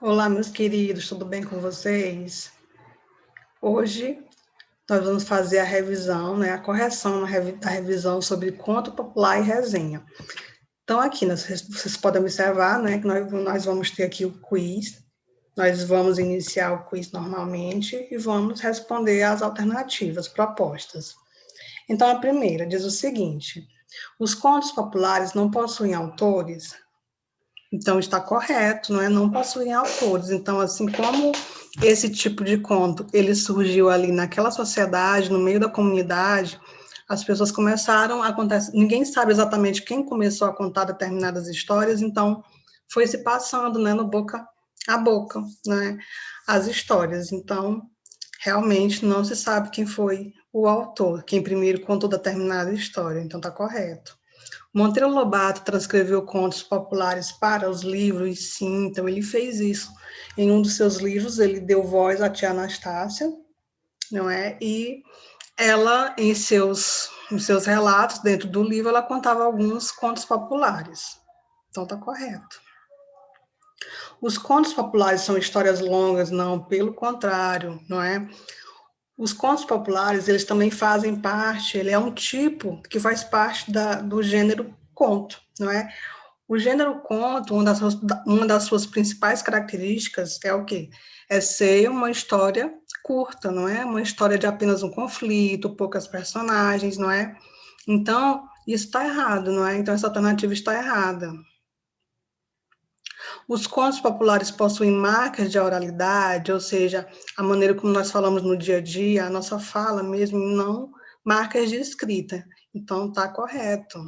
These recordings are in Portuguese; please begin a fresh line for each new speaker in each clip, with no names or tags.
Olá, meus queridos, tudo bem com vocês? Hoje nós vamos fazer a revisão, a correção da revisão sobre conto popular e resenha. Então, aqui, vocês podem observar, que nós vamos ter aqui o quiz. Nós vamos iniciar o quiz normalmente e vamos responder às alternativas propostas. Então, a primeira diz o seguinte: os contos populares não possuem autores? Então, está correto, não possuem autores. Então, assim como esse tipo de conto, ele surgiu ali naquela sociedade, no meio da comunidade, as pessoas começaram a contar, ninguém sabe exatamente quem começou a contar determinadas histórias, então foi se passando, no boca a boca, as histórias. Então, realmente não se sabe quem foi o autor, quem primeiro contou determinada história, então está correto. Monteiro Lobato transcreveu contos populares para os livros, sim, então ele fez isso. Em um dos seus livros, ele deu voz à tia Anastácia, não é? E ela, nos seus relatos, dentro do livro, ela contava alguns contos populares. Então, está correto. Os contos populares são histórias longas? Não, pelo contrário, não é? Os contos populares, eles também fazem parte, ele é um tipo que faz parte do gênero conto, não é? O gênero conto, uma das suas principais características é o quê? É ser uma história curta, não é? Uma história de apenas um conflito, poucas personagens, não é? Então, isso está errado, não é? Então, essa alternativa está errada. Os contos populares possuem marcas de oralidade, ou seja, a maneira como nós falamos no dia a dia, a nossa fala mesmo, não marcas de escrita. Então, está correto.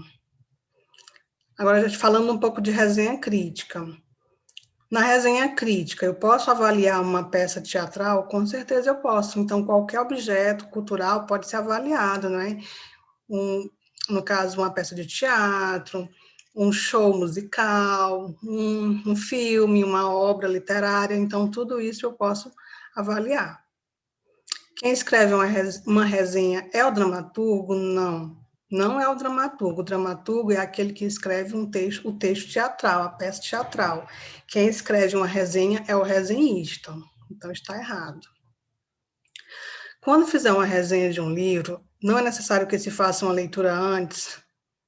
Agora, já falando um pouco de resenha crítica. Na resenha crítica, eu posso avaliar uma peça teatral? Com certeza eu posso. Então, qualquer objeto cultural pode ser avaliado, não é? No caso, uma peça de teatro, um show musical, um filme, uma obra literária. Então, tudo isso eu posso avaliar. Quem escreve uma resenha é o dramaturgo? Não. Não é o dramaturgo. O dramaturgo é aquele que escreve o texto teatral, a peça teatral. Quem escreve uma resenha é o resenhista. Então, está errado. Quando fizer uma resenha de um livro, não é necessário que se faça uma leitura antes?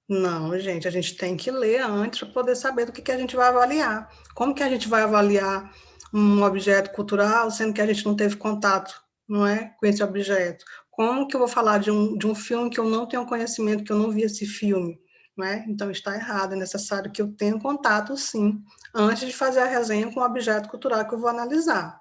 Não, gente, a gente tem que ler antes para poder saber do que a gente vai avaliar. Como que a gente vai avaliar um objeto cultural, sendo que a gente não teve contato, não é, com esse objeto? Como que eu vou falar de um filme que eu não tenho conhecimento, que eu não vi esse filme, não é? Então, está errado, é necessário que eu tenha contato, sim, antes de fazer a resenha com o objeto cultural que eu vou analisar.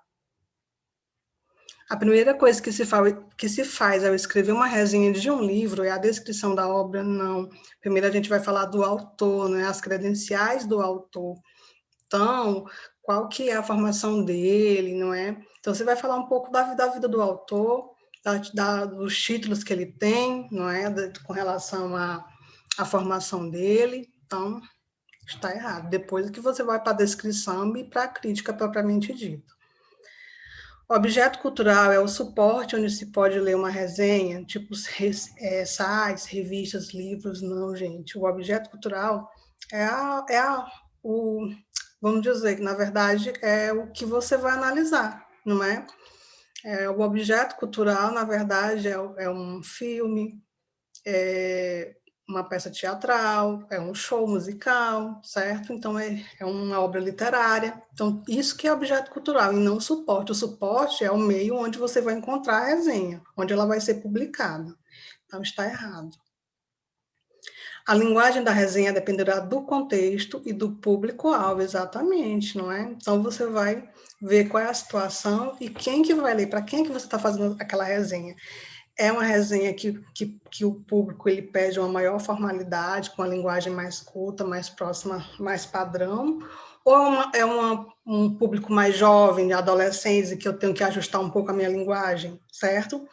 A primeira coisa que se faz ao escrever uma resenha de um livro é a descrição da obra? Não. Primeiro a gente vai falar do autor, né, as credenciais do autor. Então, qual que é a formação dele, não é? Então, você vai falar um pouco da vida do autor, dos títulos que ele tem, não é? Com relação à formação dele. Então, está errado. Depois que você vai para a descrição e para a crítica propriamente dita. O objeto cultural é o suporte onde se pode ler uma resenha, tipo sites, revistas, livros. Não, gente. O objeto cultural vamos dizer que, na verdade, é o que você vai analisar, não é? O objeto cultural, na verdade, é um filme, uma peça teatral, é um show musical, certo? Então, é uma obra literária. Então, isso que é objeto cultural, e não o suporte. O suporte é o meio onde você vai encontrar a resenha, onde ela vai ser publicada. Então, está errado. A linguagem da resenha dependerá do contexto e do público-alvo, exatamente, não é? Então, você vai ver qual é a situação e quem que vai ler, para quem que você está fazendo aquela resenha. É uma resenha que o público ele pede uma maior formalidade, com a linguagem mais culta, mais próxima, mais padrão, ou um público mais jovem, de adolescentes, e que eu tenho que ajustar um pouco a minha linguagem, certo?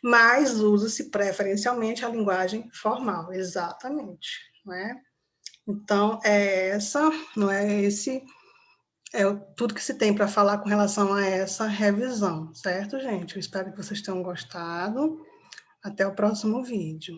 Mas usa-se preferencialmente a linguagem formal, exatamente, não é? Então, não é esse, tudo que se tem para falar com relação a essa revisão, certo, gente? Eu espero que vocês tenham gostado. Até o próximo vídeo.